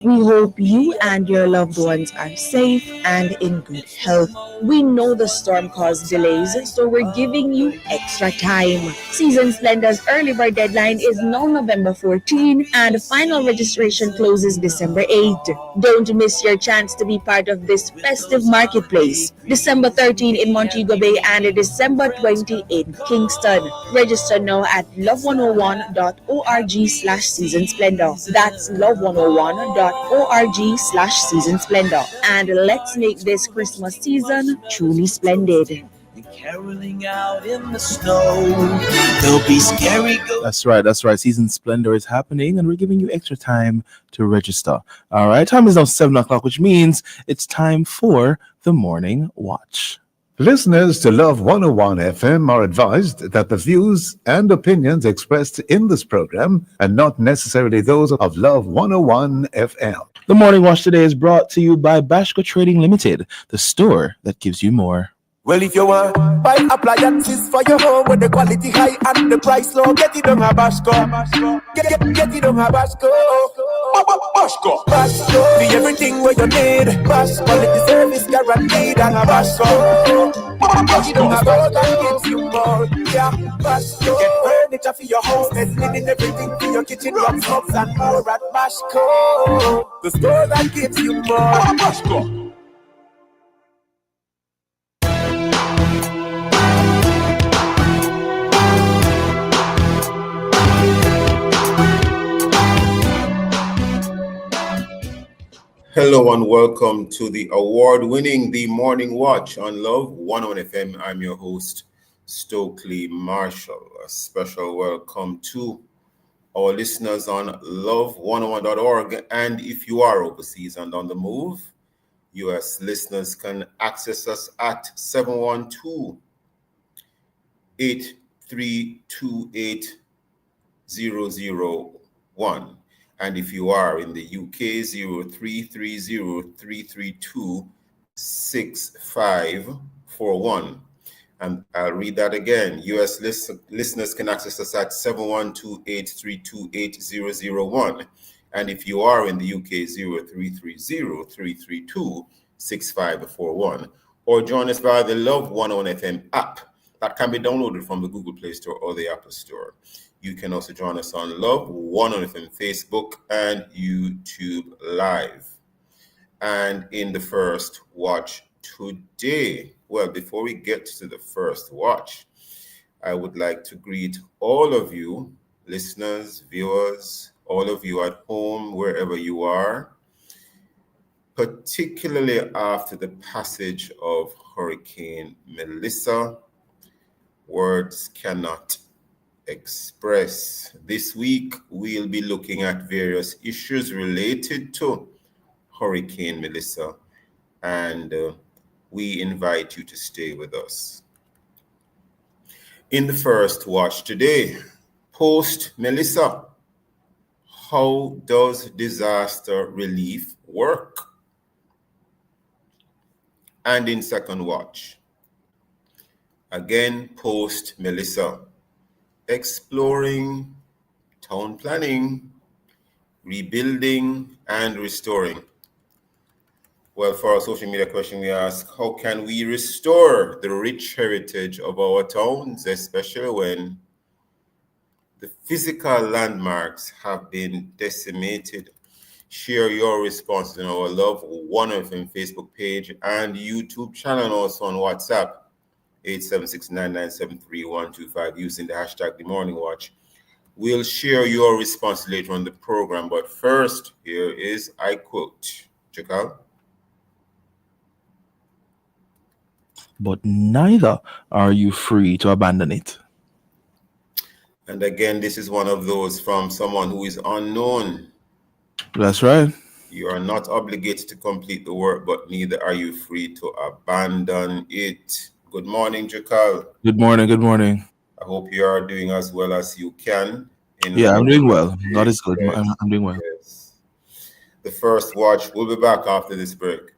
We hope you and your loved ones are safe and in good health. We know the storm caused delays, so we're giving you extra time. Season Splendor's early bird deadline is now November 14 and final registration closes December 8. Don't miss your chance to be part of this festive marketplace. December 13 in Montego Bay and December 20 in Kingston. Register now at love101.org/season splendor. That's love101.org/season splendor. And let's make this Christmas season truly splendid. Caroling out in the snow. There'll be scary ghosts. That's right. Season Splendor is happening, and we're giving you extra time to register. All right, time is now 7 o'clock, which means it's time for the Morning Watch. Listeners to Love 101 FM are advised that the views and opinions expressed in this program are not necessarily those of Love 101 FM. The Morning Watch today is brought to you by Bashco Trading Limited, the store that gives you more. Well, if you want buy appliances for your home with the quality high and the price low, get it on a Bashco. Get it on a Bashco. Bashco. Be everything where you need. Bashco quality service guaranteed on a Bashco. Get it on a Bashco that gives you more. Yeah, Bashco. Get furniture for your house, and linen everything for your kitchen, rocks, hubs, and more at Bashco. The store that gives you more. Bashco. Hello and welcome to the award-winning The Morning Watch on Love 101 FM. I'm your host, Stokeley Marshall. A special welcome to our listeners on love101.org. And if you are overseas and on the move, U.S. listeners can access us at 712-832-8001. And if you are in the UK, 0330-332-6541. And I'll read that again. US listeners can access us at 712-832-8001. And if you are in the UK, 0330-332-6541. Or join us via the Love 101 FM app that can be downloaded from the Google Play Store or the Apple Store. You can also join us on Love 101 FM Facebook and YouTube Live. And in the first watch today, well, before we get to the first watch, I would like to greet all of you, listeners, viewers, all of you at home, wherever you are, particularly after the passage of Hurricane Melissa. Words cannot express. This week, we'll be looking at various issues related to Hurricane Melissa, and we invite you to stay with us. In the first watch today, post Melissa, how does disaster relief work? And in second watch, again post Melissa, exploring town planning, rebuilding, and restoring. Well, for our social media question, we ask, how can we restore the rich heritage of our towns, especially when the physical landmarks have been decimated? Share your responses on our Love 101 FM Facebook page and YouTube channel, and also on WhatsApp, 876-997-3125, using the hashtag The Morning Watch. We'll share your response later on the program, but first, here is I quote. Chakal? But neither are you free to abandon it. And again, this is one of those from someone who is unknown. That's right. You are not obligated to complete the work, but neither are you free to abandon it. Good morning, Jakal. Good morning. I hope you are doing as well as you can. I'm doing well. God is good. I'm doing well. Yes. The first watch. We'll be back after this break.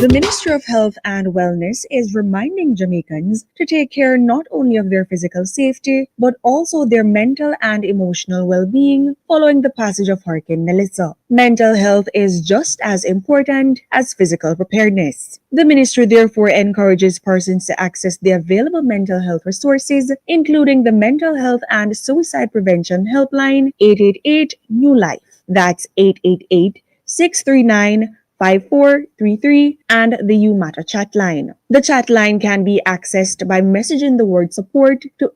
The Ministry Ministry of Health and Wellness is reminding Jamaicans to take care not only of their physical safety, but also their mental and emotional well-being following the passage of Hurricane Melissa. Mental health is just as important as physical preparedness. The ministry therefore encourages persons to access the available mental health resources, including the Mental Health and Suicide Prevention Helpline 888 New Life. That's 888-639-5433 and the You Matter chat line. The chat line can be accessed by messaging the word support to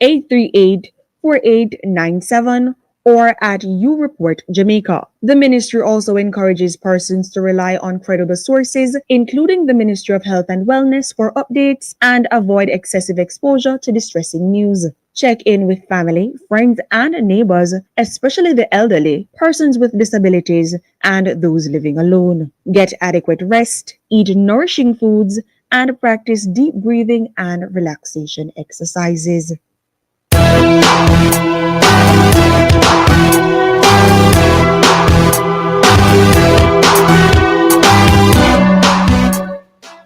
876-838-4897 or at You Report Jamaica. The ministry also encourages persons to rely on credible sources, including the Ministry of Health and Wellness, for updates and avoid excessive exposure to distressing news. Check in with family, friends, and neighbors, especially the elderly, persons with disabilities, and those living alone. Get adequate rest, eat nourishing foods, and practice deep breathing and relaxation exercises.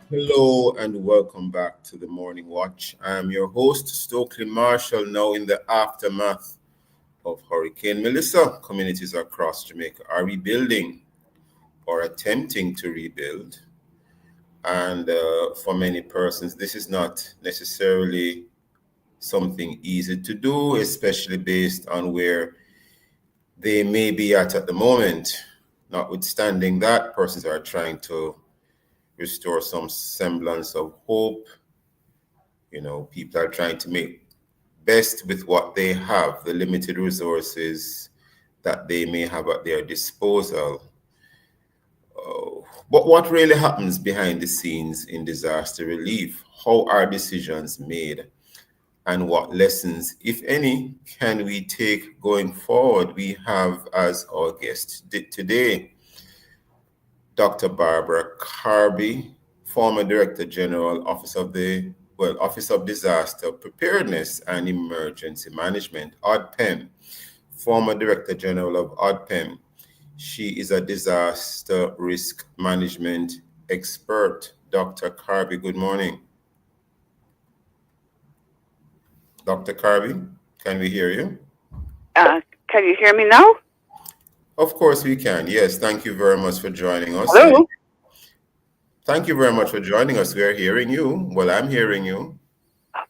Hello and welcome back to the Morning Watch. I am your host, Stokeley Marshall, now in the aftermath of Hurricane Melissa. Communities across Jamaica are rebuilding or attempting to rebuild. And for many persons, this is not necessarily something easy to do, especially based on where they may be at the moment. Notwithstanding that, persons are trying to restore some semblance of hope. People are trying to make best with what they have, the limited resources that they may have at their disposal. But what really happens behind the scenes in disaster relief? How are decisions made? And what lessons, if any, can we take going forward? We have as our guest today Dr. Barbara Carby, former Director General, Office of Disaster Preparedness and Emergency Management, ODPEM, former Director General of ODPEM. She is a disaster risk management expert. Dr. Carby, good morning. Dr. Carby, can we hear you? Can you hear me now? Of course we can. Yes, thank you very much for joining us. Hello? Thank you very much for joining us. We are hearing you. Well, I'm hearing you.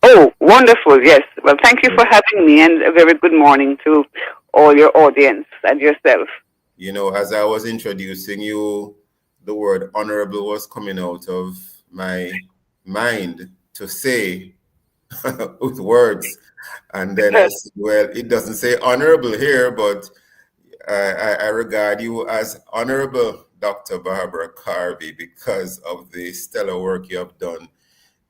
Oh, wonderful. Yes. Well, thank you for having me, and a very good morning to all your audience and yourself. As I was introducing you, the word honorable was coming out of my mind to say with words. And then I said, well, it doesn't say honorable here, but I regard you as honorable, Dr. Barbara Carby, because of the stellar work you have done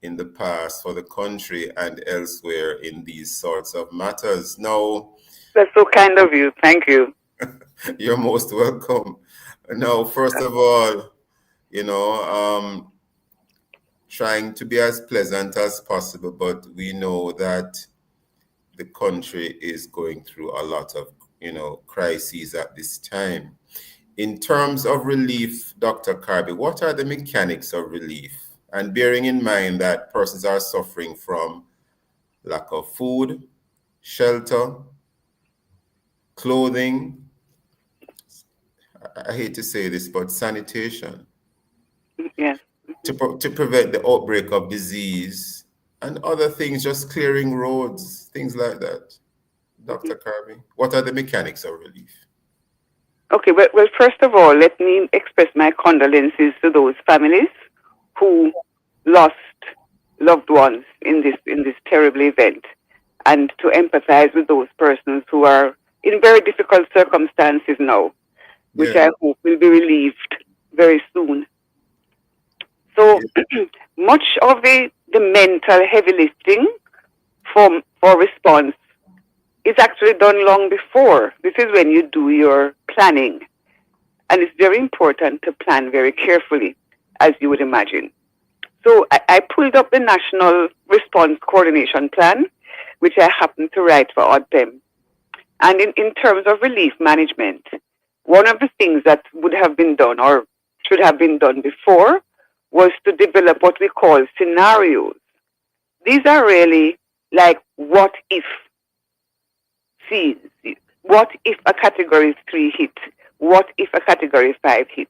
in the past for the country and elsewhere in these sorts of matters. Now, that's so kind of you. Thank you. You're most welcome. Now, first of all, trying to be as pleasant as possible, but we know that the country is going through a lot of crises at this time. In terms of relief, Dr. Carby, what are the mechanics of relief? And bearing in mind that persons are suffering from lack of food, shelter, clothing, I hate to say this, but sanitation. Yes. To prevent the outbreak of disease and other things, just clearing roads, things like that. Dr. Carby, what are the mechanics of relief? Okay, well, first of all, let me express my condolences to those families who lost loved ones in this terrible event, and to empathize with those persons who are in very difficult circumstances now, which I hope will be relieved very soon. So much of the mental heavy lifting for response is actually done long before. This is when you do your planning. And it's very important to plan very carefully, as you would imagine. So I pulled up the National Response Coordination Plan, which I happened to write for ODPEM. And in terms of relief management, one of the things that would have been done, or should have been done before was to develop what we call scenarios. These are really like what if scenes. What if a category 3 hit? What if a category 5 hit?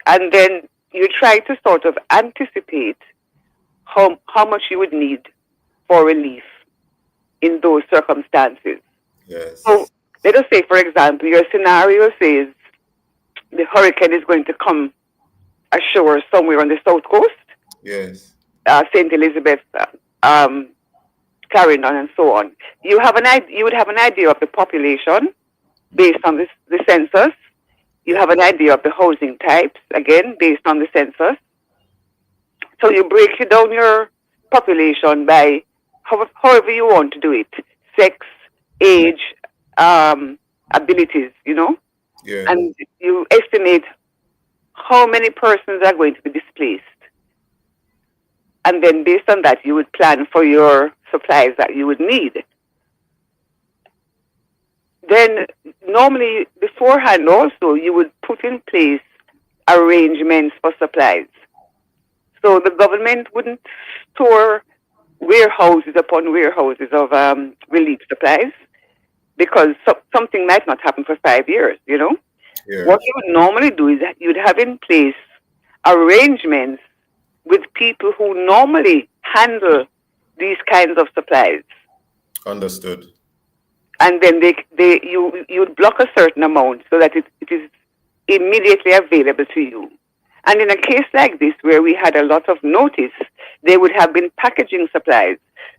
And then you try to sort of anticipate how much you would need for relief in those circumstances. So Yes. let us say, for example, your scenario says the hurricane is going to come ashore somewhere on the south coast, Yes. St. Elizabeth, Clarendon, and so on. You would have an idea of the population based on the census. You have an idea of the housing types, again, based on the census. So you break down your population by however you want to do it: sex, age, abilities, Yeah. and you estimate how many persons are going to be displaced. And then based on that, you would plan for your supplies that you would need. Then normally beforehand also, you would put in place arrangements for supplies. So the government wouldn't store warehouses upon warehouses of relief supplies because something might not happen for 5 years, Yeah. What you would normally do is that you'd have in place arrangements with people who normally handle these kinds of supplies. Understood. And then you would block a certain amount so that it is immediately available to you. And in a case like this, where we had a lot of notice, they would have been packaging supplies.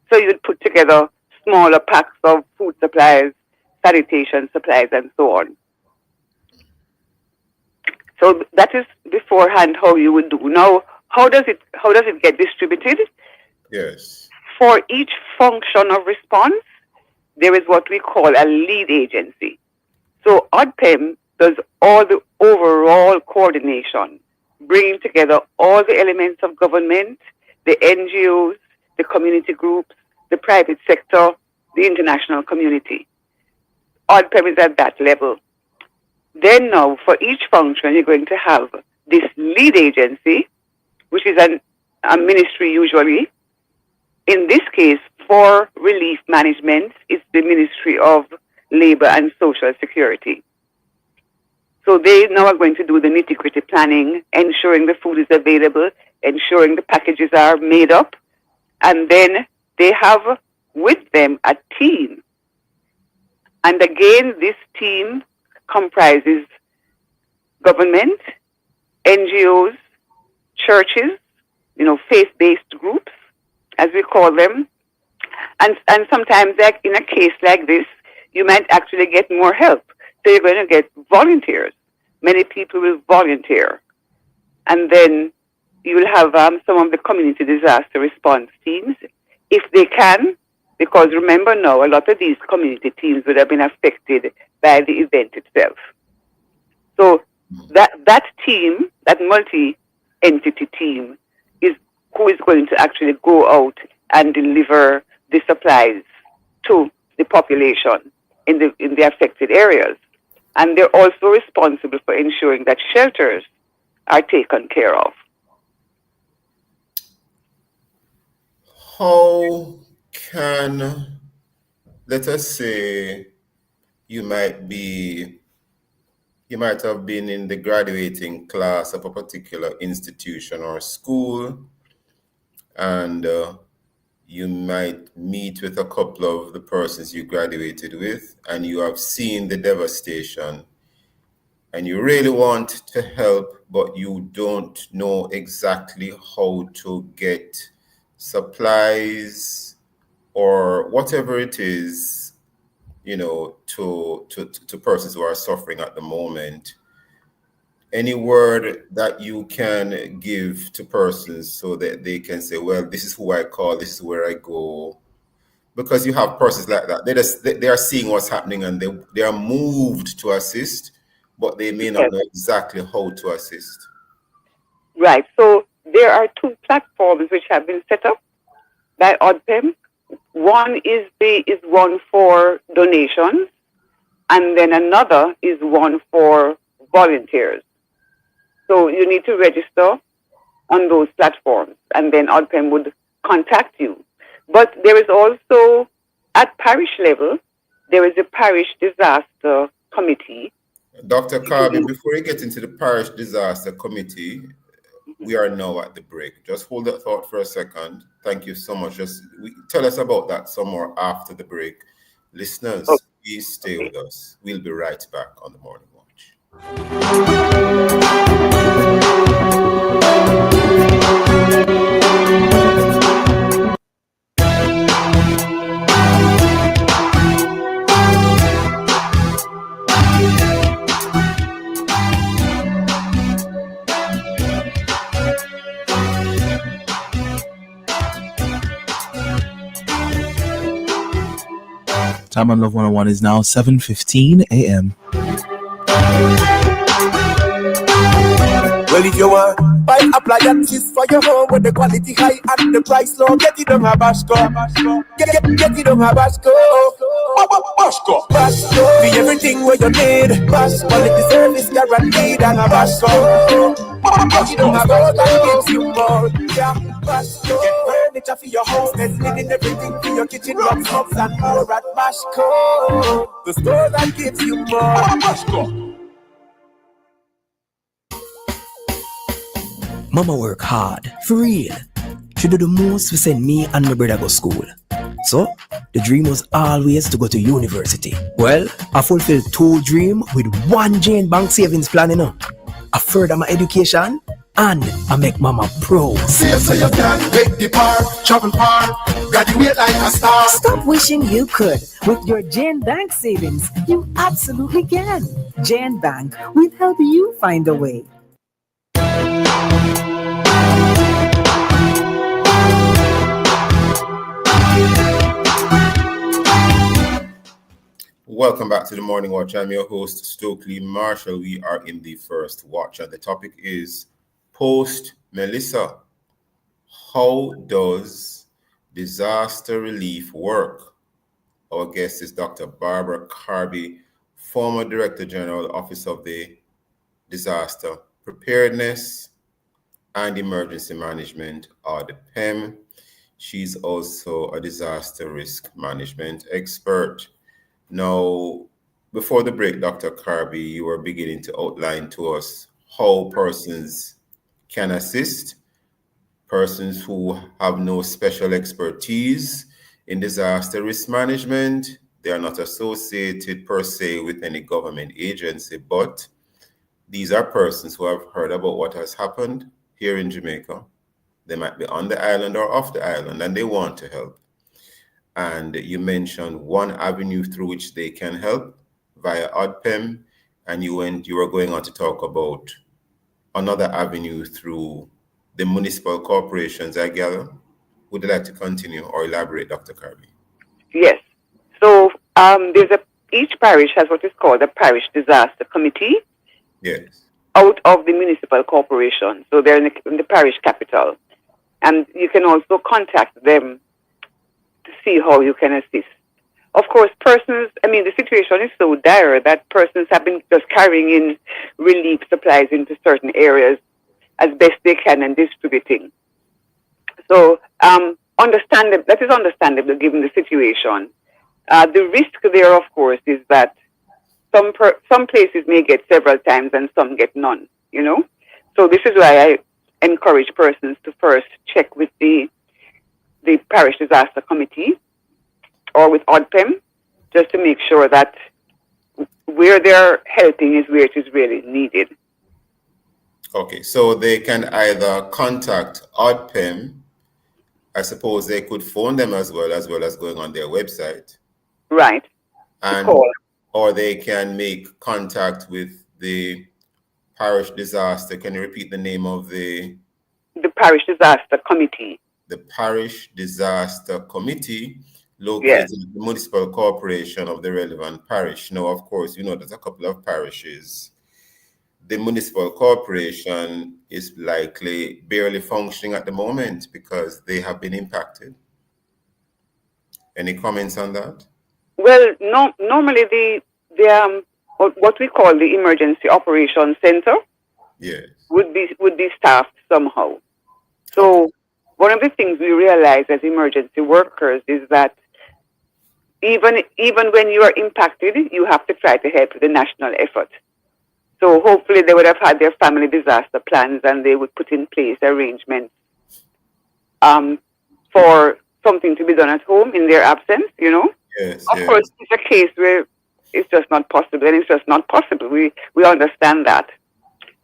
So you'd put together smaller packs of food supplies, sanitation supplies, and so on. So that is beforehand how you would do. Now, how does it get distributed? Yes. For each function of response, there is what we call a lead agency. So ODPEM does all the overall coordination, bringing together all the elements of government, the NGOs, the community groups, the private sector, the international community. ODPEM is at that level. Then now, for each function, you're going to have this lead agency, which is a ministry usually. In this case, for relief management, it's the Ministry of Labor and Social Security. So they now are going to do the nitty-gritty planning, ensuring the food is available, ensuring the packages are made up, and then they have with them a team. And again, this team comprises government, NGOs, churches, faith-based groups, as we call them. And sometimes, like in a case like this, you might actually get more help. So you're going to get volunteers. Many people will volunteer. And then you will have some of the community disaster response teams, if they can, because remember now, a lot of these community teams would have been affected by the event itself. So that team, that multi-entity team, is who is going to actually go out and deliver the supplies to the population in the affected areas. And they're also responsible for ensuring that shelters are taken care of. How can, let us say, you might have been in the graduating class of a particular institution or school, and you might meet with a couple of the persons you graduated with, and you have seen the devastation, and you really want to help, but you don't know exactly how to get supplies or whatever it is, to persons who are suffering at the moment. Any word that you can give to persons so that they can say, well, this is who I call, this is where I go, because you have persons like that. They are seeing what's happening, and they are moved to assist, but they may not Yes. know exactly how to assist. Right. So there are two platforms which have been set up by ODPEM. One is one for donations, and then another is one for volunteers. So you need to register on those platforms, and then ODPEM would contact you. But there is also, at parish level, there is a parish disaster committee. Dr. Carby, before we get into the parish disaster committee, we are now at the break. Just hold that thought for a second. Thank you so much. Tell us about that some more after the break. Listeners, please stay with us. We'll be right back on the Morning Watch. Time on Love 101 is now 7:15 a.m. Well, if you want buy appliances for your home with the quality high and the price low, get it on a Bashco. Get it on a Bashco. Bashco. Bashco. Be everything what you need. Bashco. Quality service guaranteed on a Bashco. Get it on a Bashco that gives you more. Yeah, Bashco. Get furniture for your house, then needing everything for your kitchen, rocks, and more at Bashco. The store that gives you more. Bashco. Mama work hard, for real. She do the most to send me and my brother go school. So, the dream was always to go to university. Well, I fulfilled 2 dreams with 1 Jane Bank savings plan, you know. I further my education and I make mama proud. Save so you can make the part, travel part, graduate like a star. Stop wishing you could. With your Jane Bank savings, you absolutely can. Jane Bank will help you find a way. Welcome back to the Morning Watch. I'm your host, Stokeley Marshall. We are in the first watch, and the topic is Post Melissa. How does disaster relief work? Our guest is Dr. Barbara Carby, former Director General, Office of the Disaster Preparedness and Emergency Management, or the PEM. She's also a disaster risk management expert. Now, before the break, Dr. Carby, you were beginning to outline to us how persons can assist, persons who have no special expertise in disaster risk management. They are not associated per se with any government agency, but these are persons who have heard about what has happened here in Jamaica. They might be on the island or off the island, and they want to help. And you mentioned one avenue through which they can help via ODPEM, and you were going on to talk about another avenue through the municipal corporations, I gather. Would you like to continue or elaborate, Dr. Carby? Yes. So each parish has what is called a parish disaster committee. Yes. Out of the municipal corporation. So they're in the parish capital. And you can also contact them to see how you can assist. Of course, the situation is so dire that persons have been just carrying in relief supplies into certain areas as best they can and distributing. So that is understandable given the situation. The risk there, of course, is that some places may get several times and some get none, you know. So this is why I encourage persons to first check with the parish disaster committee or with ODPEM, just to make sure that where they're helping is where it is really needed. Okay, so they can either contact ODPEM. I suppose they could phone them as well as going on their website. Right. Or they can make contact with the parish disaster. Can you repeat the name of the parish disaster committee? The parish disaster committee located in the municipal corporation of the relevant parish. Now, of course, there's a couple of parishes. The municipal corporation is likely barely functioning at the moment because they have been impacted. Any comments on that? Well, no. Normally, the what we call the emergency operations center. Yes. would be staffed somehow. Okay. So one of the things we realize as emergency workers is that even when you are impacted, you have to try to help with the national effort. So hopefully they would have had their family disaster plans and they would put in place arrangements for something to be done at home in their absence. Yes, Of course, yes. it's a case where it's just not possible, and it's just not possible. We understand that.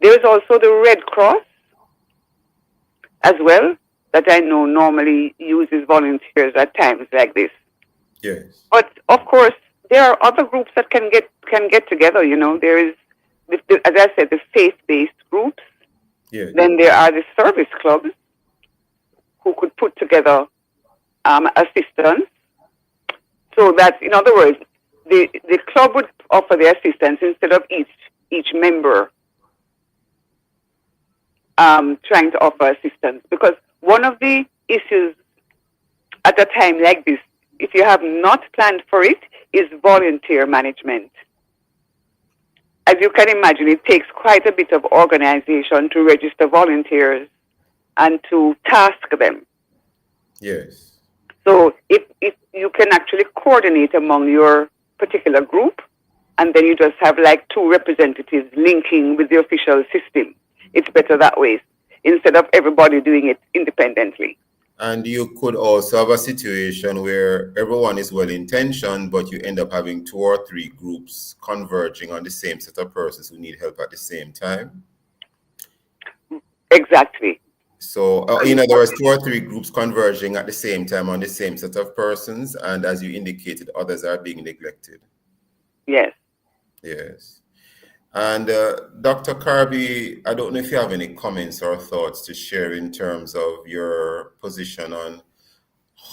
There is also the Red Cross as well that I know normally uses volunteers at times like this. Yes. But of course, there are other groups that can get together. There is, as I said, the faith-based groups. Yes. Then there are the service clubs who could put together assistance. So that, in other words, the club would offer the assistance instead of each member trying to offer assistance. Because one of the issues at a time like this, if you have not planned for it, is volunteer management. As you can imagine, it takes quite a bit of organization to register volunteers and to task them. Yes. So if you can actually coordinate among your particular group, and then you just have like two representatives linking with the official system, it's better that way instead of everybody doing it independently. And you could also have a situation where everyone is well intentioned, but you end up having 2 or 3 groups converging on the same set of persons who need help at the same time. Exactly. So, in other words, 2 or 3 groups converging at the same time on the same set of persons, and as you indicated, others are being neglected. Yes. Yes. And Dr. Kirby, I don't know if you have any comments or thoughts to share in terms of your position on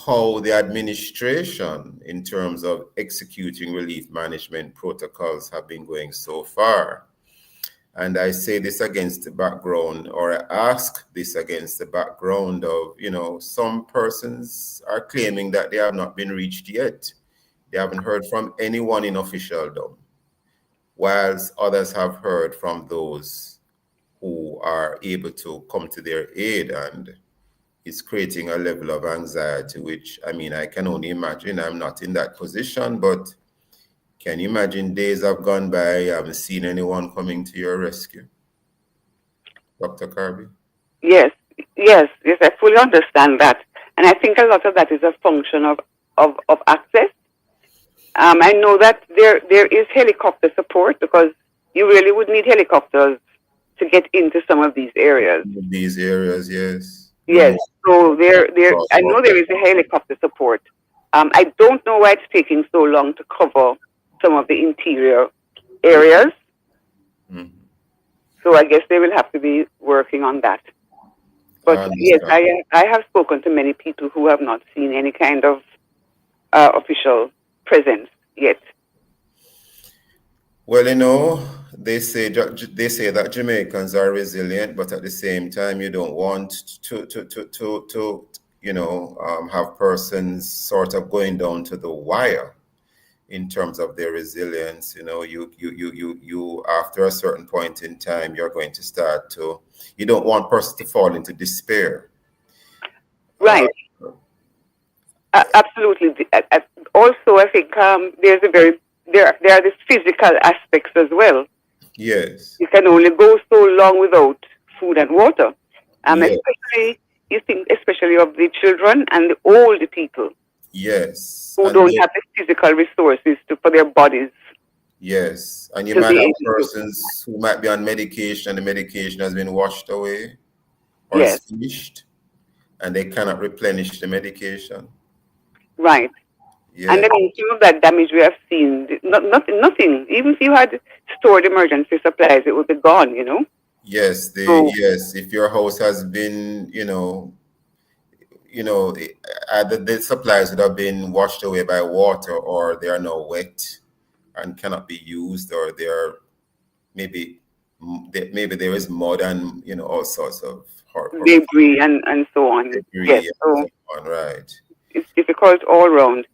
how the administration, in terms of executing relief management protocols, have been going so far. And I say this against the background, or I ask this against the background of, some persons are claiming that they have not been reached yet. They haven't heard from anyone in officialdom, whilst others have heard from those who are able to come to their aid, and it's creating a level of anxiety, which, I can only imagine. I'm not in that position, but can you imagine days have gone by, you haven't seen anyone coming to your rescue? Dr. Kirby? Yes, I fully understand that. And I think a lot of that is a function of access. I know that there is helicopter support because you really would need helicopters to get into some of these areas. These areas, yes. Yes, so I know there is a helicopter support. I don't know why it's taking so long to cover some of the interior areas. Mm-hmm. So I guess they will have to be working on that. But yes, I have spoken to many people who have not seen any kind of official presence yet. Well, they say that Jamaicans are resilient, but at the same time, you don't want to have persons sort of going down to the wire in terms of their resilience. You after a certain point in time, you're going to start to. You don't want persons to fall into despair. Right. Absolutely. Also, I think there are the physical aspects as well. Yes. You can only go so long without food and water. Yes. Especially of the children and the older people. Yes. Who don't have the physical resources for their bodies. Yes. And you might have persons who might be on medication and the medication has been washed away or is finished and they cannot replenish the medication. Right. Yeah. And then some of that damage we have seen, nothing. Even if you had stored emergency supplies, it would be gone, Yes. Yes. If your house has been, either the supplies would have been washed away by water or they are now wet and cannot be used, or they are maybe there is mud and all sorts of debris and so on. Debris, yes, so on, right. It's difficult all around.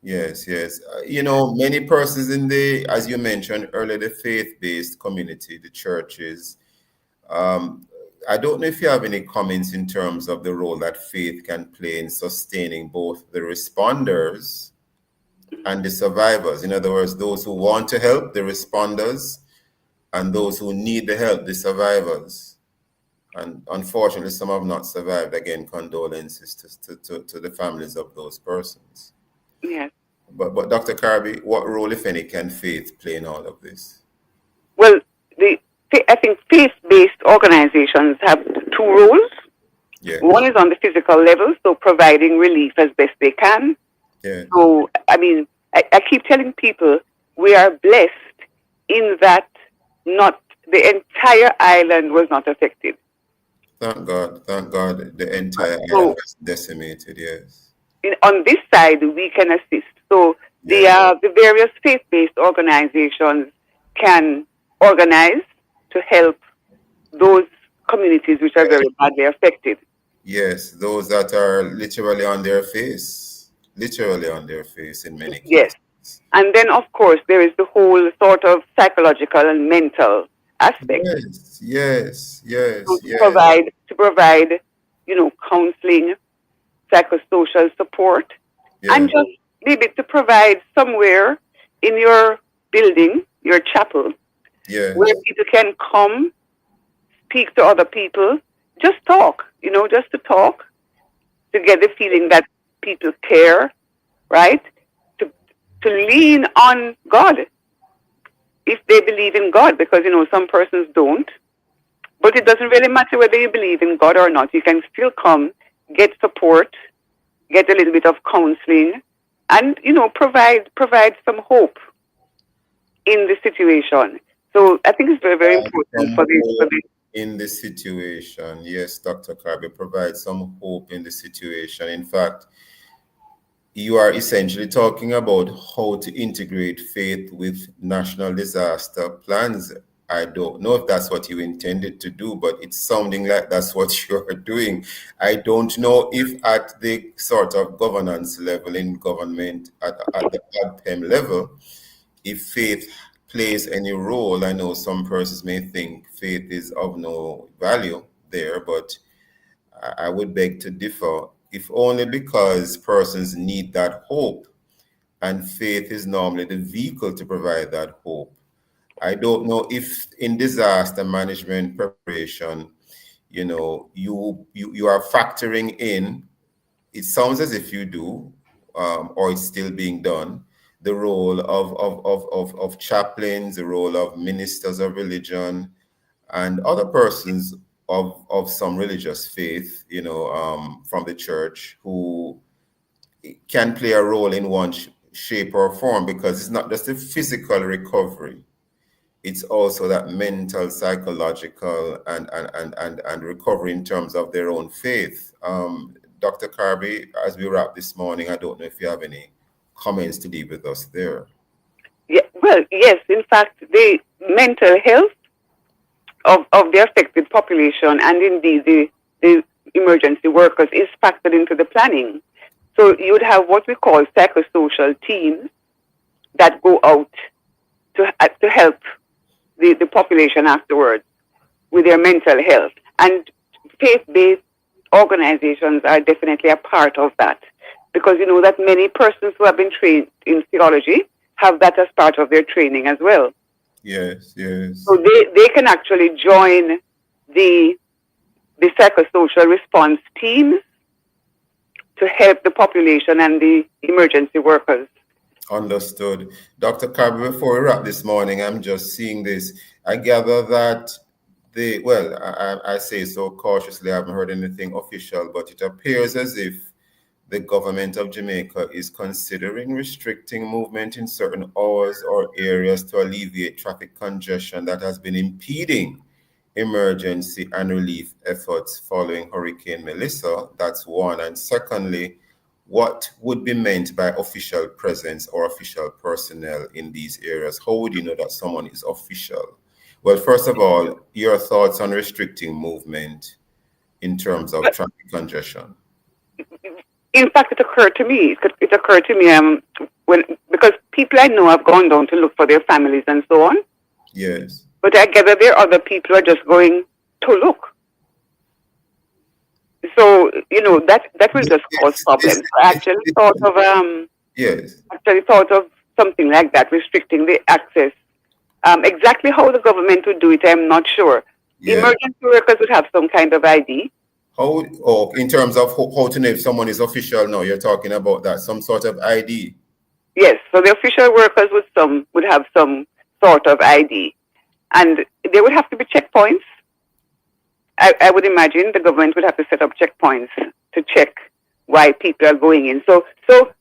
Yes. Many persons in as you mentioned earlier, the faith-based community, the churches, I don't know if you have any comments in terms of the role that faith can play in sustaining both the responders and the survivors. In other words, those who want to help, the responders, and those who need the help, the survivors. And unfortunately, some have not survived. Again, condolences to the families of those persons. Yes. But Dr. Kirby, what role, if any, can faith play in all of this? Well, I think faith-based organizations have two roles. Yeah. One is on the physical level, so providing relief as best they can. Yeah. So, I mean, I keep telling people we are blessed in that not the entire island was not affected. Thank God, the entire So, island was decimated, yes. on this side, we can assist. So the various faith-based organizations can organize to help those communities which are very badly affected. Yes, those that are literally on their face in many cases. Yes. And then, of course, there is the whole sort of psychological and mental aspect. Yes. To provide, counseling, psychosocial support, and just maybe to provide somewhere in your building, your chapel, where people can come, speak to other people, just talk, just to talk, to get the feeling that people care, right? To lean on God, if they believe in God, because, some persons don't. But it doesn't really matter whether you believe in God or not. You can still come, get support, get a little bit of counseling, and, provide some hope in the situation. So I think it's very, very important for this. In the situation, yes, Dr. Kirby, provide some hope in the situation. In fact, you are essentially talking about how to integrate faith with national disaster plans. I don't know if that's what you intended to do, but it's sounding like that's what you're doing. I don't know if at the sort of governance level in government, at the ADPEM level, if faith plays any role. I know some persons may think faith is of no value there, but I would beg to differ, if only because persons need that hope, and faith is normally the vehicle to provide that hope. I don't know if in disaster management preparation, you are factoring in, it sounds as if you do, or it's still being done, the role of chaplains, the role of ministers of religion, and other persons of some religious faith, from the church, who can play a role in one shape or form, because it's not just a physical recovery. It's also that mental, psychological, and recovery in terms of their own faith. Dr. Kirby, as we wrap this morning, I don't know if you have any comments to leave with us there. Yeah, well, yes. In fact, the mental health of the affected population, and indeed the emergency workers, is factored into the planning. So you would have what we call psychosocial teams that go out to help the population afterwards with their mental health. And faith-based organizations are definitely a part of that, because you know that many persons who have been trained in theology have that as part of their training as well. Yes. So they can actually join the psychosocial response teams to help the population and the emergency workers. Understood. Dr. Kirby, before we wrap this morning, I'm just seeing this. I gather that I say so cautiously, I haven't heard anything official, but it appears as if the government of Jamaica is considering restricting movement in certain hours or areas to alleviate traffic congestion that has been impeding emergency and relief efforts following Hurricane Melissa. That's one. And secondly, what would be meant by official presence or official personnel in these areas? How would you know that someone is official? Well, first of all, your thoughts on restricting movement in terms of traffic congestion. In fact, it occurred to me because people I know have gone down to look for their families and so on. Yes. But I gather there are other people who are just going to look. So, that will just cause problems. I Yes. actually thought of something like that, restricting the access. Exactly how the government would do it, I'm not sure. Yeah. Emergency workers would have some kind of ID. In terms of how to know if someone is official now, you're talking about that, some sort of ID. Yes, so the official workers would have some sort of ID, and there would have to be checkpoints. I would imagine the government would have to set up checkpoints to check why people are going in. So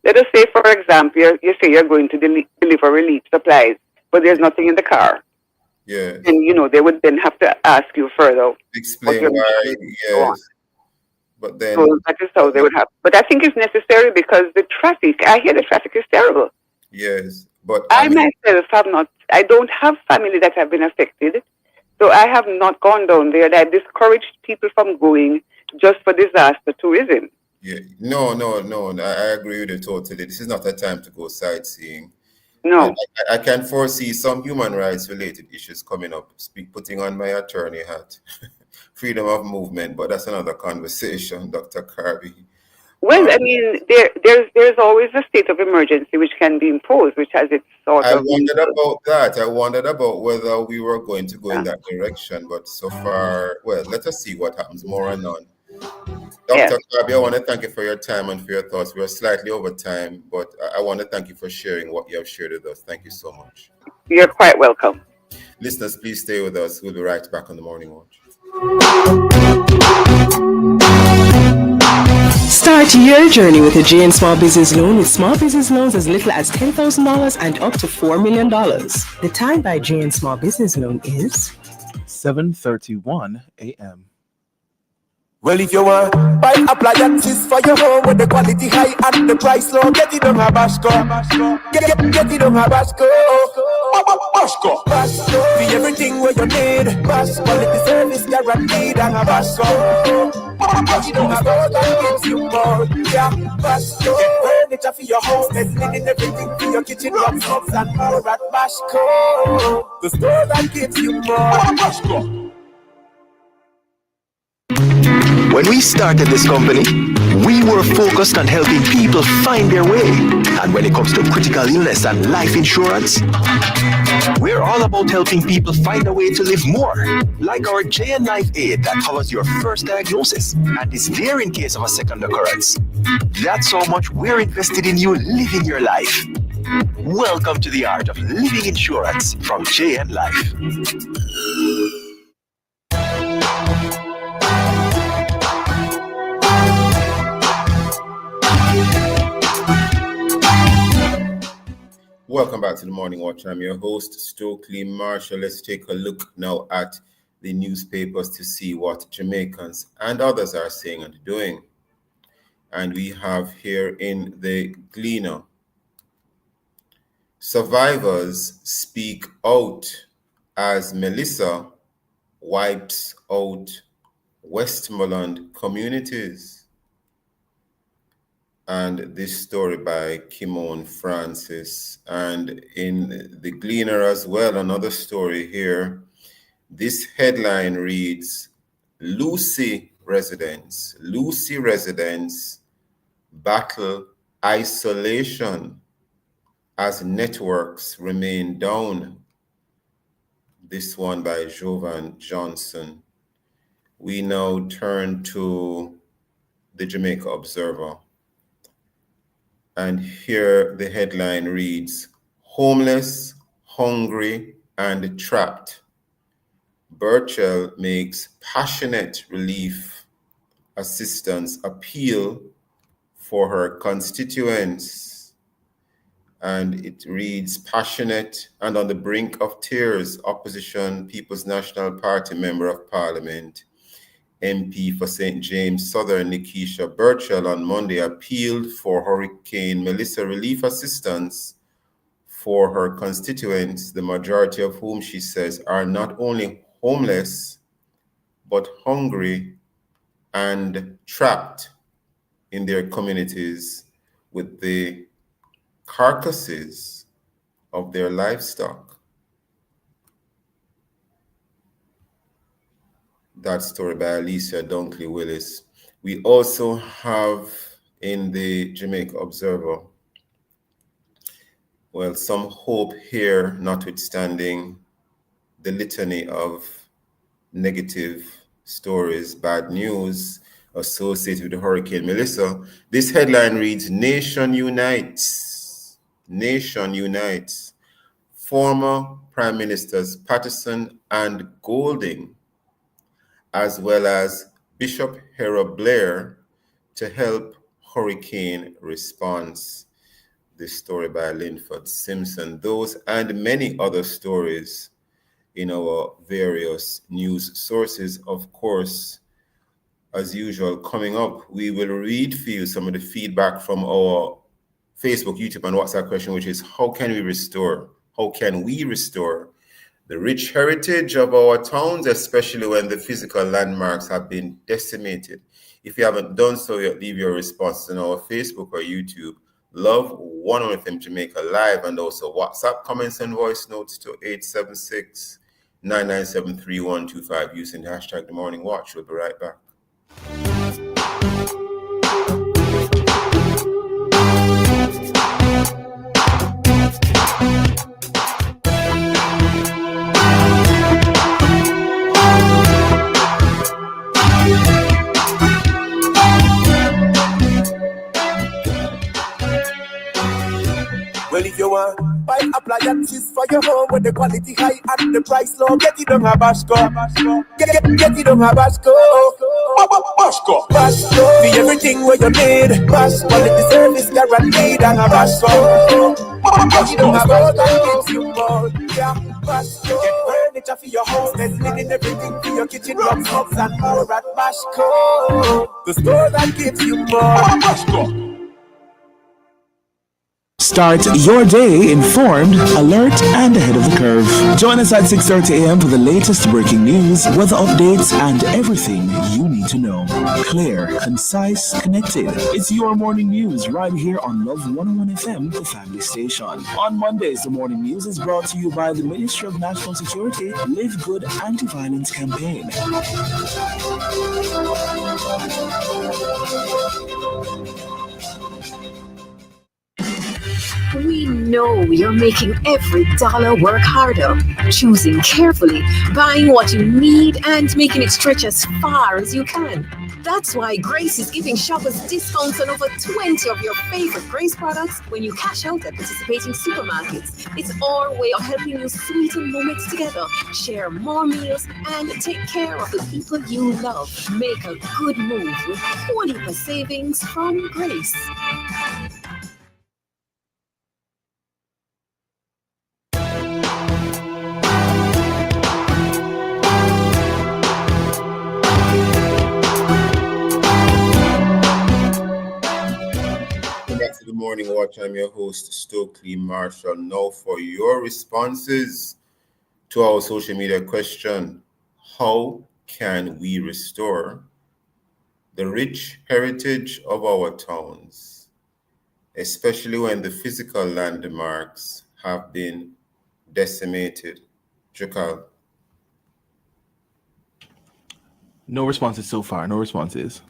let us say, for example, you say you're going to deliver relief supplies, but there's nothing in the car. Yeah. And, they would then have to ask you further. Explain why, yes. But then... So that is how they would have. But I think it's necessary because I hear the traffic is terrible. Yes, but... I myself I don't have family that have been affected. So I have not gone down there. I discouraged people from going just for disaster tourism. Yeah, no, I agree with you totally. This is not a time to go sightseeing. No. I can foresee some human rights related issues coming up, putting on my attorney hat. Freedom of movement, but that's another conversation, Dr. Kirby. Well, I mean, there's always a state of emergency which can be imposed, which has its sort of... I wondered about that. I wondered about whether we were going to go in that direction, but so far, well, let us see what happens more and on. Dr. Kirby, I want to thank you for your time and for your thoughts. We are slightly over time, but I want to thank you for sharing what you have shared with us. Thank you so much. You're quite welcome. Listeners, please stay with us. We'll be right back on the Morning Watch. Start your journey with a JN Small Business Loan with small business loans as little as $10,000 and up to $4 million. The time by JN Small Business Loan is 7:31 a.m. Well, if you want buy appliances for your home with the quality high and the price low, get it on Habasco. Get it on Habasco. Habasco. Be everything where you need. Quality service guaranteed on Habasco. Get it on Habasco that gives you more. Yeah, Habasco. Furniture for your home, linen, everything for your kitchen, laptops and more at Habasco. The store that gives you more. Habasco. When we started this company, we were focused on helping people find their way. And when it comes to critical illness and life insurance, we're all about helping people find a way to live more. Like our JN Life Aid that covers your first diagnosis and is there in case of a second occurrence. That's how much we're invested in you living your life. Welcome to the art of living insurance from JN Life. Welcome back to the Morning Watch. I'm your host, Stokeley Marshall. Let's take a look now at the newspapers to see what Jamaicans and others are saying and doing. And we have here in the Gleaner, survivors speak out as Melissa wipes out Westmoreland communities. And this story by Kimon Francis. And in the Gleaner as well, another story here. This headline reads, Lucy residents battle isolation as networks remain down. This one by Jovan Johnson. We now turn to the Jamaica Observer. And here the headline reads, homeless, hungry, and trapped. Burchell makes passionate relief assistance appeal for her constituents. And it reads, passionate and on the brink of tears, opposition People's National Party Member of Parliament, MP for St. James Southern Nikisha Burchell on Monday appealed for Hurricane Melissa relief assistance for her constituents, the majority of whom she says are not only homeless, but hungry and trapped in their communities with the carcasses of their livestock. That story by Alicia Dunkley Willis. We also have in the Jamaica Observer, well, some hope here, notwithstanding the litany of negative stories, bad news associated with the Hurricane Melissa. This headline reads, Nation Unites. Nation Unites. Former Prime Ministers Patterson and Golding, as well as Bishop Hera Blair, to help hurricane response. This story by Linford Simpson. Those and many other stories in our various news sources. Of course, as usual, coming up, we will read for you some of the feedback from our Facebook, YouTube, and WhatsApp question, which is how can we restore the rich heritage of our towns, especially when the physical landmarks have been decimated? If you haven't done so yet, leave your responses on our Facebook or YouTube. Love 101 FM Jamaica Live, and also WhatsApp comments and voice notes to 876-997-3125 using the hashtag The Morning Watch. We'll be right back. Well, if you want buy appliances for your home with the quality high and the price low, get it on a Bashco. Get it on a Bashco. Bashco. Bashco. For everything where you need. Bashco. Quality service guaranteed and a Bashco. Get it on a Bashco. That gives you more. Yeah, Bashco. Get furniture for your house. Then cleaning everything for your kitchen, rocks, hubs, and more at Bashco. The store that gives you more. Bashco. Start your day informed, alert, and ahead of the curve. Join us at 6:30 a.m. for the latest breaking news, weather updates, and everything you need to know. Clear, concise, connected. It's your morning news right here on Love 101 FM, the family station. On Mondays, the morning news is brought to you by the Ministry of National Security Live Good Anti-Violence Campaign. We know you're making every dollar work harder, choosing carefully, buying what you need, and making it stretch as far as you can. That's why Grace is giving shoppers discounts on over 20 of your favorite Grace products when you cash out at participating supermarkets. It's our way of helping you sweeten moments together, share more meals, and take care of the people you love. Make a good move with 40% savings from Grace. Back to the Morning Watch. I'm your host, Stokeley Marshall. Now for your responses to our social media question, how can we restore the rich heritage of our towns, especially when the physical landmarks have been decimated? Jakal. No responses so far. No responses.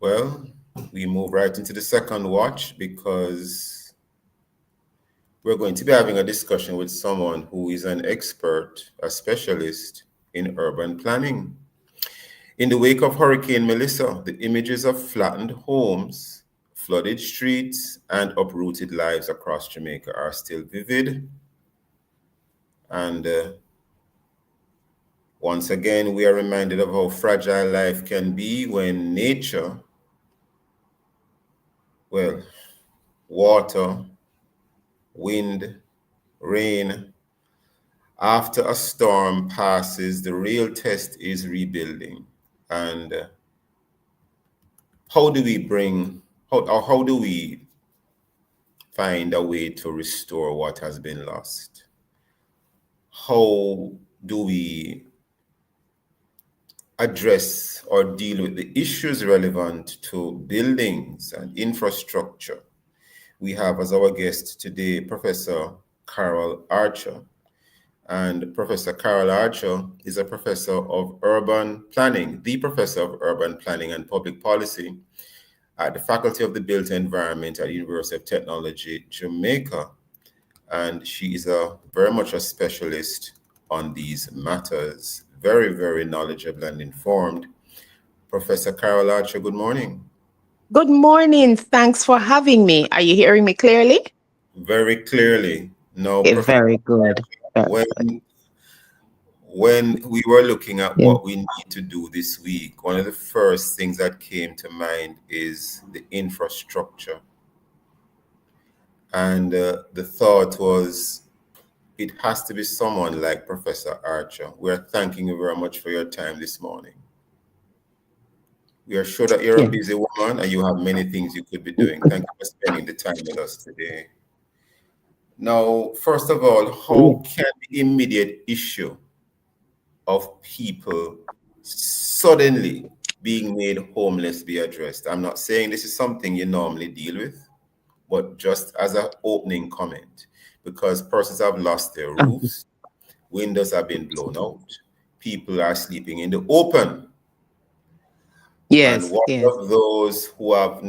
Well, we move right into the second watch because we're going to be having a discussion with someone who is an expert, a specialist in urban planning. In the wake of Hurricane Melissa, the images of flattened homes, flooded streets, and uprooted lives across Jamaica are still vivid. And once again, we are reminded of how fragile life can be when nature, well, water, wind, rain, after a storm passes, the real test is rebuilding. And how do we find a way to restore what has been lost? How do we address or deal with the issues relevant to buildings and infrastructure? We have as our guest today Professor Carol Archer, And Professor Carol Archer is a professor of urban planning, the professor of urban planning and public policy at the Faculty of the Built Environment at the University of Technology, Jamaica. And she is very much a specialist on these matters, very, very knowledgeable and informed. Professor Carol Archer, good morning. Good morning. Thanks for having me. Are you hearing me clearly? Very clearly. No, Okay, Professor, very good. when we were looking at what we need to do this week, one of the first things that came to mind is the infrastructure. And the thought was, it has to be someone like Professor Archer. We're thanking you very much for your time this morning. We are sure that you're a busy woman and you have many things you could be doing. Thank you for spending the time with us today. Now, first of all, how can the immediate issue of people suddenly being made homeless be addressed? I'm not saying this is something you normally deal with, but just as an opening comment, because persons have lost their roofs, windows have been blown out, people are sleeping in the open. And what of those who have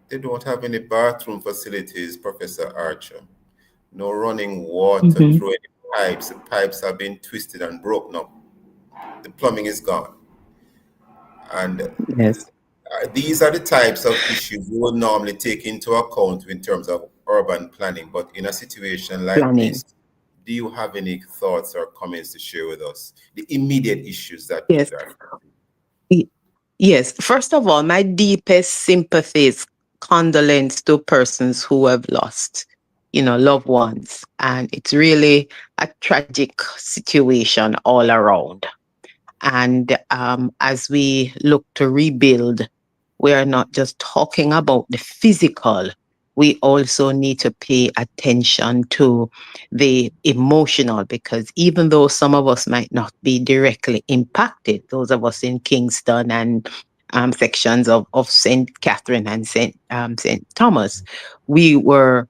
they don't have any bathroom facilities, Professor Archer, no running water through any pipes. The pipes have been twisted and broken up. The plumbing is gone. And these are the types of issues we would normally take into account in terms of urban planning. But in a situation like this, do you have any thoughts or comments to share with us? The immediate issues that people are facing? Yes. First of all, my deepest sympathies, condolence to persons who have lost, loved ones. And it's really a tragic situation all around. And as we look to rebuild, we are not just talking about the physical. We also need to pay attention to the emotional, because even though some of us might not be directly impacted, those of us in Kingston and sections of St. Catherine and St. Thomas, we were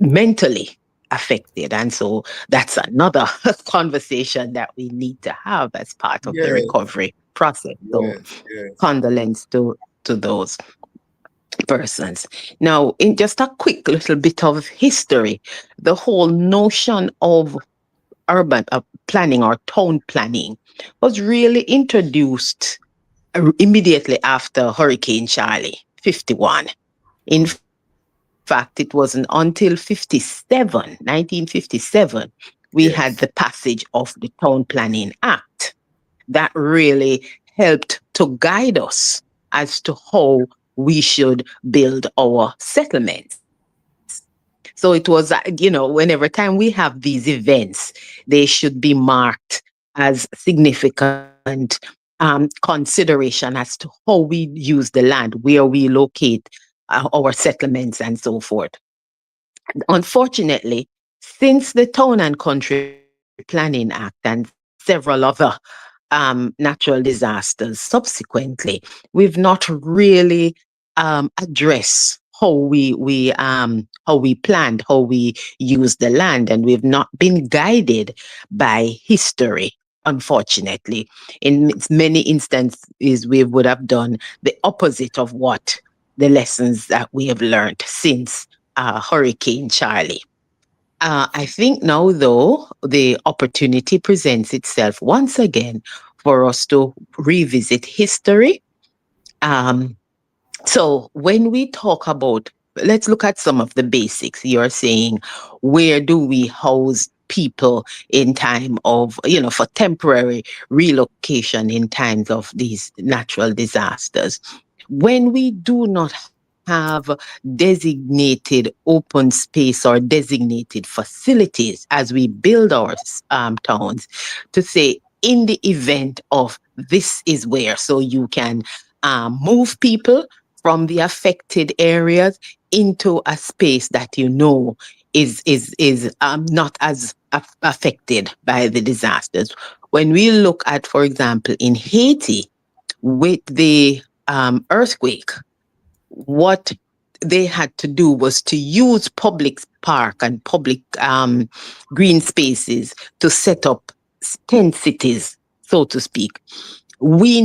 mentally affected. And so that's another conversation that we need to have as part of the recovery process. So condolence to those persons. Now, in just a quick little bit of history, the whole notion of urban planning or town planning was really introduced immediately after Hurricane Charlie, 51. In fact, it wasn't until 1957, we had the passage of the Town Planning Act that really helped to guide us as to how we should build our settlements. So it was, whenever time we have these events, they should be marked as significant consideration as to how we use the land, where we locate our settlements, and so forth. Unfortunately, since the Town and Country Planning Act and several other natural disasters subsequently, we've not really addressed how we planned, how we use the land, and we've not been guided by history. Unfortunately, in many instances, we would have done the opposite of what the lessons that we have learned since Hurricane Charlie. I think now, though, the opportunity presents itself once again for us to revisit history. So when we talk about, let's look at some of the basics. You're saying, where do we house people in time of, for temporary relocation in times of these natural disasters? When we do not have designated open space or designated facilities as we build our towns, to say, in the event of this is where, so you can move people from the affected areas into a space that is not as affected by the disasters. When we look at, for example, in Haiti, with the earthquake, what they had to do was to use public park and public green spaces to set up tent cities, so to speak. We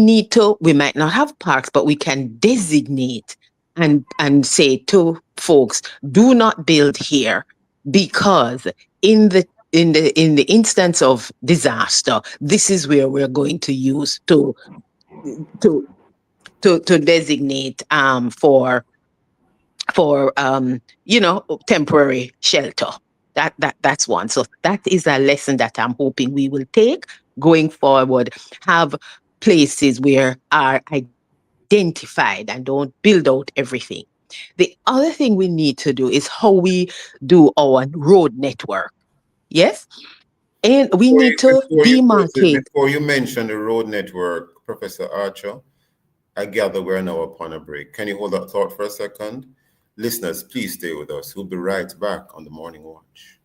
might not have parks, but we can designate and say to folks, do not build here, because in the instance of disaster, this is where we're going to use to to designate for temporary shelter. That's one. So that is a lesson that I'm hoping we will take going forward. Have places where are identified and don't build out everything. The other thing we need to do is how we do our road network. Yes, and we need to demarcate. Before you mention the road network, Professor Archer, I gather we're now upon a break. Can you hold that thought for a second? Listeners, please stay with us. We'll be right back on the Morning Watch.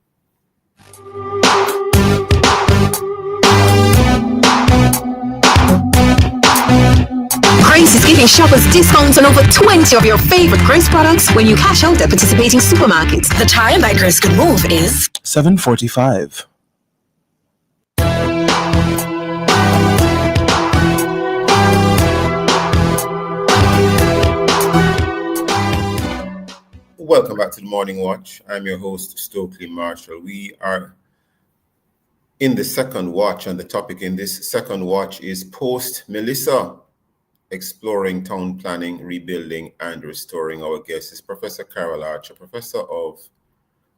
Grace is giving shoppers discounts on over 20 of your favorite Grace products when you cash out at participating supermarkets. The time that Grace could move is 7:45. Welcome back to the Morning Watch. I'm your host, Stokeley Marshall. We are in the second watch, and the topic in this second watch is Post Melissa, exploring town planning, rebuilding, and restoring. Our guest is Professor Carol Archer, Professor of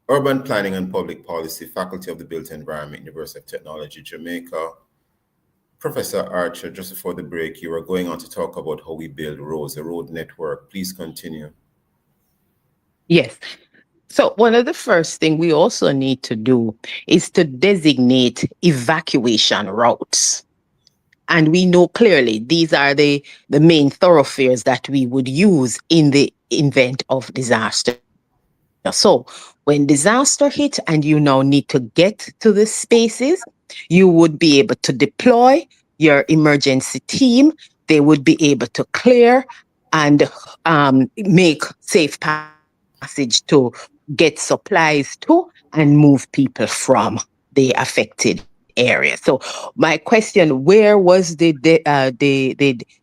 Urban Planning and Public Policy, Faculty of the Built Environment, University of Technology, Jamaica. Professor Archer, just before the break, you were going on to talk about how we build roads, a road network. Please continue. Yes. So one of the first thing we also need to do is to designate evacuation routes. And we know clearly these are the main thoroughfares that we would use in the event of disaster. So when disaster hit and you now need to get to the spaces, you would be able to deploy your emergency team. They would be able to clear and make safe passage to get supplies to and move people from the affected area. So my question: where was the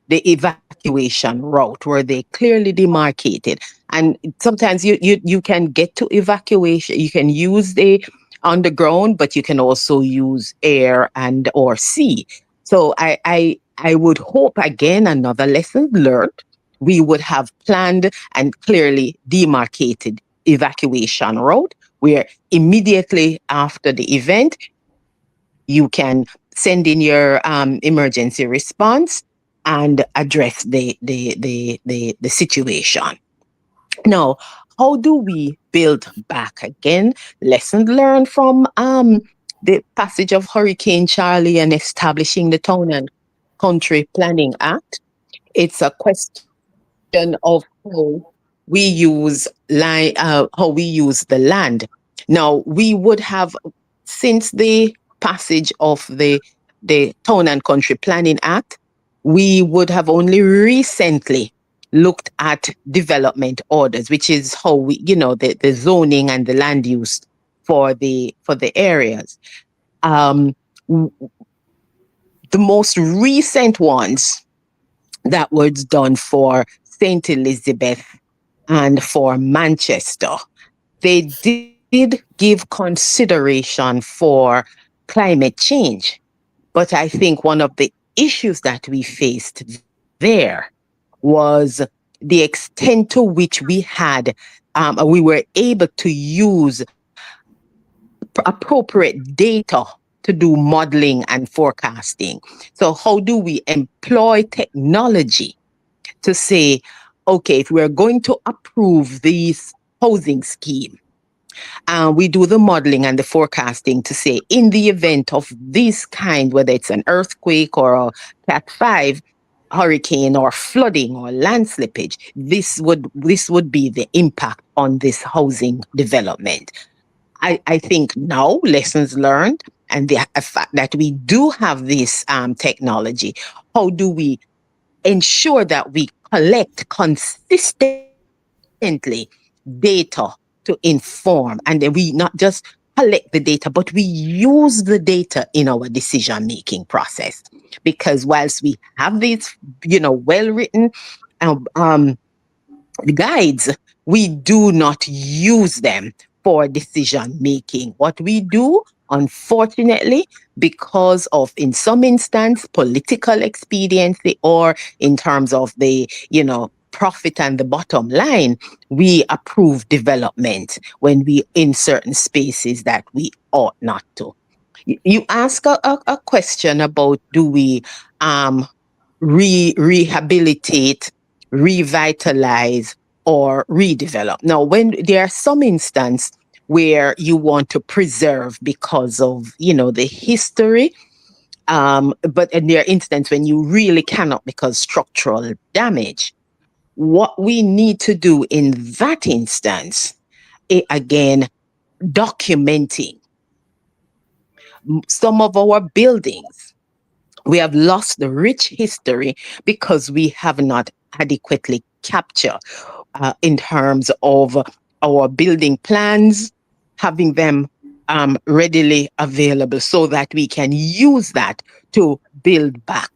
evacuation route? Were they clearly demarcated? And sometimes you can get to evacuation. You can use the underground, but you can also use air and or sea. So I would hope, again, another lesson learned, we would have planned and clearly demarcated evacuation route where immediately after the event you can send in your emergency response and address the situation. Now, how do we build back again? Lessons learned from the passage of Hurricane Charlie and establishing the Town and Country Planning Act. It's a question of how we use the land. Now, we would have, since the passage of the Town and Country Planning Act, we would have only recently looked at development orders, which is how we, the zoning and the land use for the areas. The most recent ones that was done for St. Elizabeth and for Manchester, they did give consideration for climate change. But I think one of the issues that we faced there was the extent to which we were able to use appropriate data to do modeling and forecasting. So how do we employ technology to say, okay, if we're going to approve this housing scheme, we do the modeling and the forecasting to say, in the event of this kind, whether it's an earthquake or a Cat 5 hurricane or flooding or land slippage, this would be the impact on this housing development. I think now lessons learned and the fact that we do have this technology, how do we ensure that we collect consistent constantly data to inform, and then we not just collect the data, but we use the data in our decision making process. Because whilst we have these, well written um, um, guides, we do not use them for decision making. What we do, unfortunately, because of, in some instance, political expediency, or in terms of the, profit and the bottom line, we approve development when we in certain spaces that we ought not to. You ask a question about, do we um rehabilitate, revitalize, or redevelop. Now, when there are some instances where you want to preserve because of, the history, but in there are instances when you really cannot because structural damage. What we need to do in that instance, again, documenting some of our buildings. We have lost the rich history because we have not adequately captured in terms of our building plans, having them readily available so that we can use that to build back.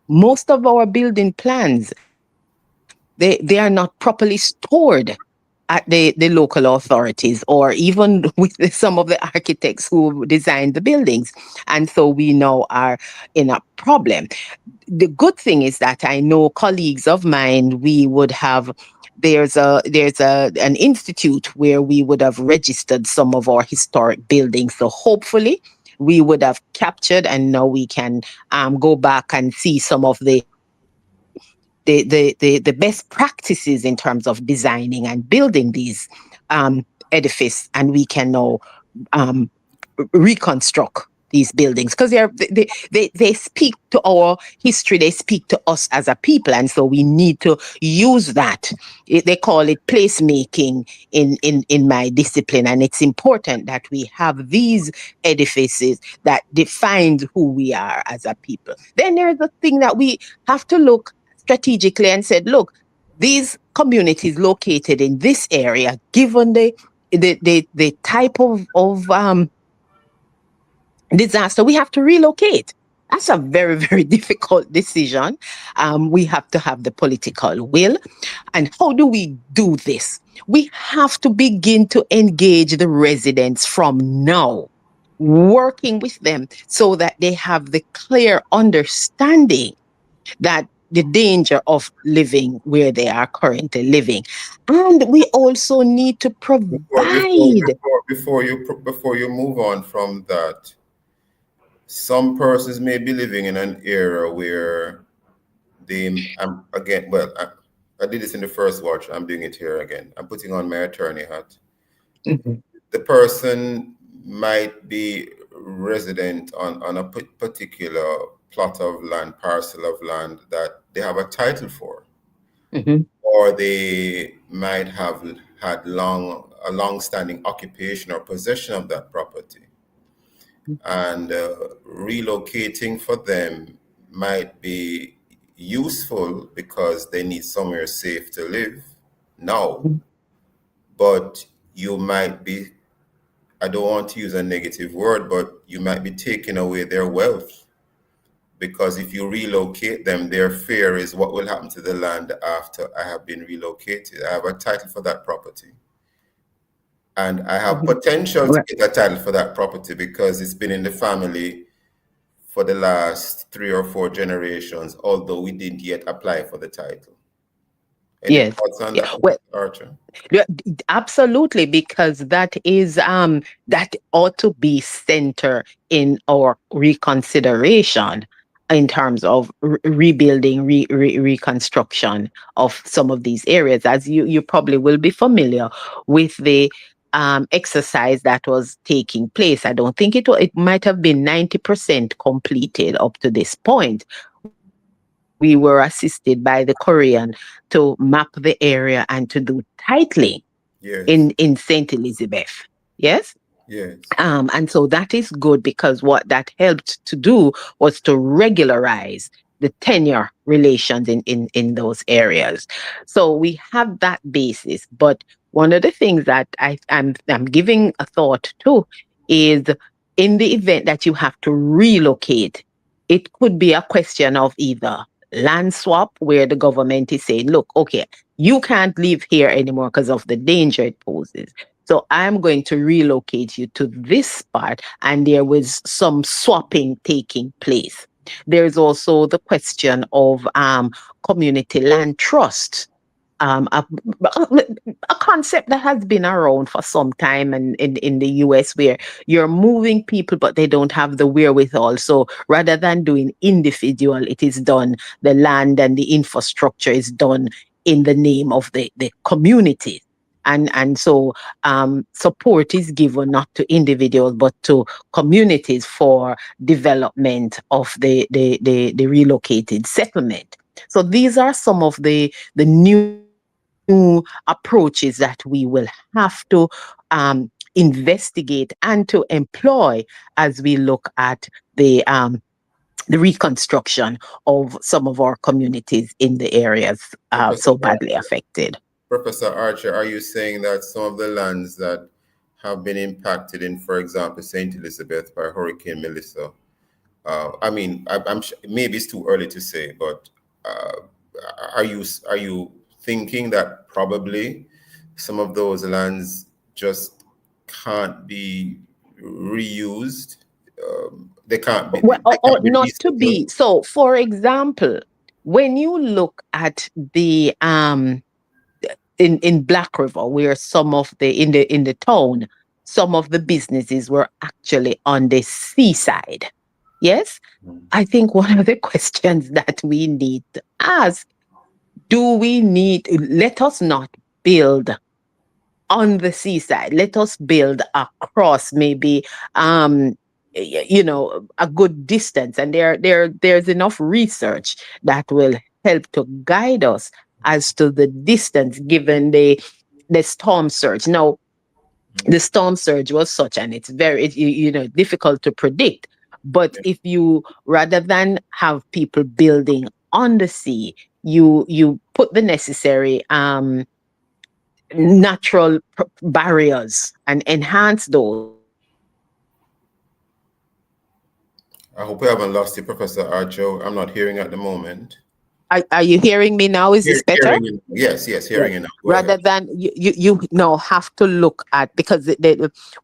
Most of our building plans, they are not properly stored at the local authorities, or even with some of the architects who designed the buildings. And so we now are in a problem. The good thing is that I know colleagues of mine, we would have, there's an institute where we would have registered some of our historic buildings. So hopefully we would have captured, and now we can go back and see some of the best practices in terms of designing and building these edifice, and we can now um, reconstruct these buildings, because they speak to our history, they speak to us as a people, and so we need to use that. They call it placemaking in my discipline, and it's important that we have these edifices that define who we are as a people. Then there's the thing that we have to look strategically and said, look, these communities located in this area, given the type of disaster, we have to relocate. That's a very, very difficult decision. We have to have the political will. And how do we do this? We have to begin to engage the residents from now, working with them so that they have the clear understanding that the danger of living where they are currently living. And we also need to Before, provide. before you move on from that, some persons may be living in an era where again, well, I did this in the first watch. I'm doing it here again. I'm putting on my attorney hat. Mhm. The person might be resident on a particular plot of land, parcel of land that they have a title for, Mhm. or they might have had a long-standing occupation or possession of that property, and relocating for them might be useful because they need somewhere safe to live now, but you might be, I don't want to use a negative word, but you might be taking away their wealth, because if you relocate them, their fear is what will happen to the land after I have been relocated. I have a title for that property, and I have potential to Right. get a title for that property because it's been in the family for the last 3 or 4 generations, although we didn't yet apply for the title. Any Yes. thoughts on Yeah. that, Well, Archer? yeah, absolutely, because that is that ought to be center in our reconsideration in terms of rebuilding, reconstruction of some of these areas. As you probably will be familiar with the exercise that was taking place. I don't think it might have been 90% completed up to this point. We were assisted by the Korean to map the area and to do titling in Yes, St. Elizabeth. Yes. yes. And so that is good, because what that helped to do was to regularize the tenure relations in those areas. So we have that basis. But one of the things that I'm giving a thought to is, in the event that you have to relocate, it could be a question of either land swap, where the government is saying, look, okay, you can't live here anymore because of the danger it poses. So I'm going to relocate you to this spot, and there was some swapping taking place. There's also the question of community land trust, um, a, a concept that has been around for some time, and in the US, where you're moving people but they don't have the wherewithal. So rather than doing individual, it is done, the land and the infrastructure is done in the name of the community. And so support is given not to individuals but to communities for development of the relocated settlement. So these are some of the new approaches that we will have to investigate and to employ as we look at the reconstruction of some of our communities in the areas Professor so badly Archer, affected. Professor Archer, are you saying that some of the lands that have been impacted in, for example, St. Elizabeth by Hurricane Melissa, I mean, maybe it's too early to say, but uh, are you thinking that probably some of those lands just can't be reused? They can't be. Well, They or can't be not to be. resettled. So, for example, when you look at the in Black River, where some of the in the town, some of the businesses were actually on the seaside. Yes, I think one of the questions that we need to ask: do we need? Let us not build on the seaside. Let us build across, maybe a good distance, and there's enough research that will help to guide us as to the distance given the storm surge. Now, the storm surge was such, and it's very difficult to predict. But if you, rather than have people building on the sea, you put the necessary natural barriers and enhance those, I hope we haven't lost you, Professor Archer. I'm not hearing at the moment. are you hearing me now? Is this better? Hearing you. Yes, yes, Yes. hearing you now. Go Rather ahead. than you now have to look at, because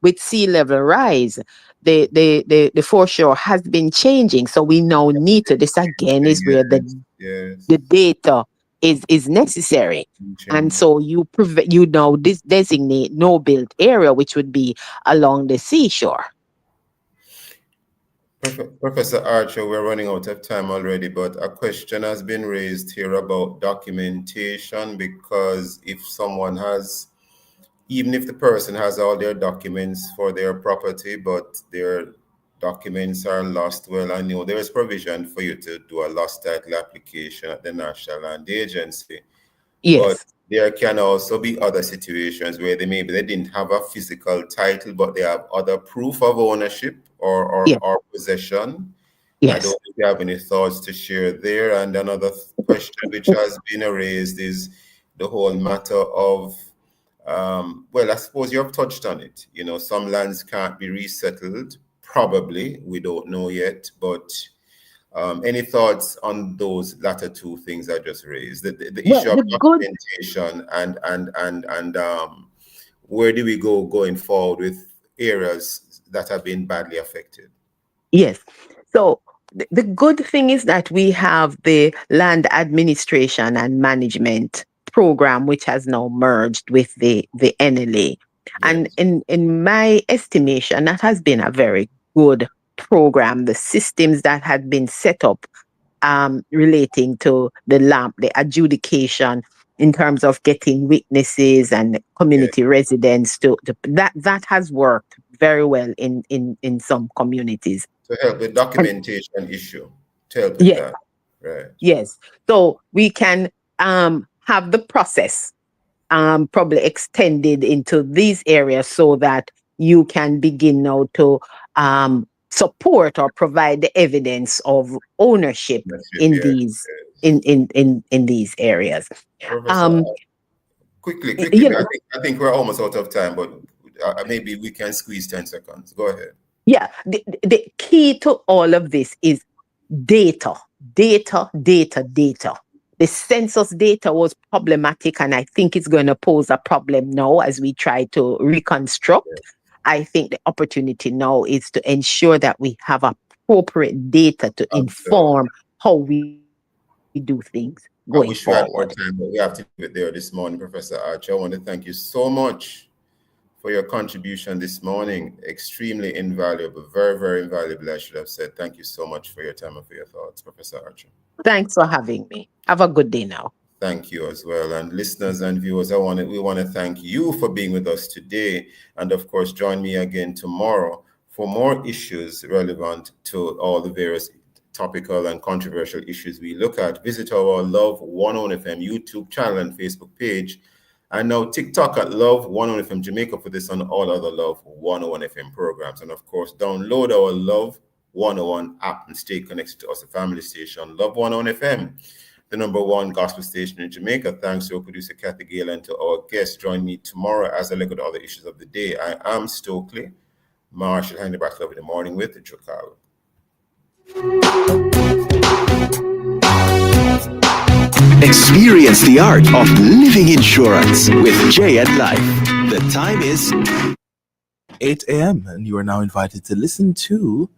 with sea level rise, the foreshore has been changing. So we now need to, this again is where Yes, yes. the data is necessary. And Change. so you now designate no built area, which would be along the seashore. Professor Archer, we're running out of time already, but a question has been raised here about documentation, because if someone has, even if the person has all their documents for their property, but their documents are lost, well, I know there is provision for you to do a lost title application at the National Land Agency. But Yes. there can also be other situations where they didn't have a physical title, but they have other proof of ownership Yes. or possession. I don't Yes. know if you have any thoughts to share there. And another question which has been raised is the whole matter of, well, I suppose you have touched on it. You know, some lands can't be resettled. Probably, we don't know yet, but any thoughts on those latter two things I just raised? The Well, issue of the good documentation and where do we go going forward with areas that have been badly affected? Yes. So the good thing is that we have the land administration and management program, which has now merged with the NLA. And Yes. in my estimation, that has been a very good program. The systems that had been set up relating to the adjudication in terms of getting witnesses and Yes. community residents to that has worked very well in some communities. To help with And documentation issue. To help with yes, that. Right. yes. So we can have the process probably extended into these areas so that you can begin now to support or provide the evidence of ownership That's it, in yes, these yes. in these areas. Professor, Um, quickly, you know, I think we're almost out of time, but maybe we can squeeze 10 seconds. Go ahead. yeah, the key to all of this is data, data. The census data was problematic, and I think it's going to pose a problem now as we try to reconstruct. I think the opportunity now is to ensure that we have appropriate data to Absolutely. inform how we do things going I forward. wish we had more time, but we have to leave it there this morning, Professor Archer. I want to thank you so much for your contribution this morning. Extremely invaluable, very, very invaluable, I should have said. Thank you so much for your time and for your thoughts, Professor Archer. Thanks for having me. Have a good day now. Thank you as well. And listeners and viewers, we want to thank you for being with us today. And of course, join me again tomorrow for more issues relevant to all the various topical and controversial issues we look at. Visit our Love 101 FM YouTube channel and Facebook page. And now TikTok at Love 101 FM Jamaica for this and all other Love 101 FM programs. And of course, download our Love 101 app and stay connected to us, the family station, Love 101 FM, the number one gospel station in Jamaica. Thanks to our producer, Kathy Gale, and to our guests. Join me tomorrow as I look at other issues of the day. I am Stokeley. Marshall, hand it back to Love in the Morning with the Jokal. Experience the art of living insurance with Jay at Life. The time is 8 a.m. and you are now invited to listen to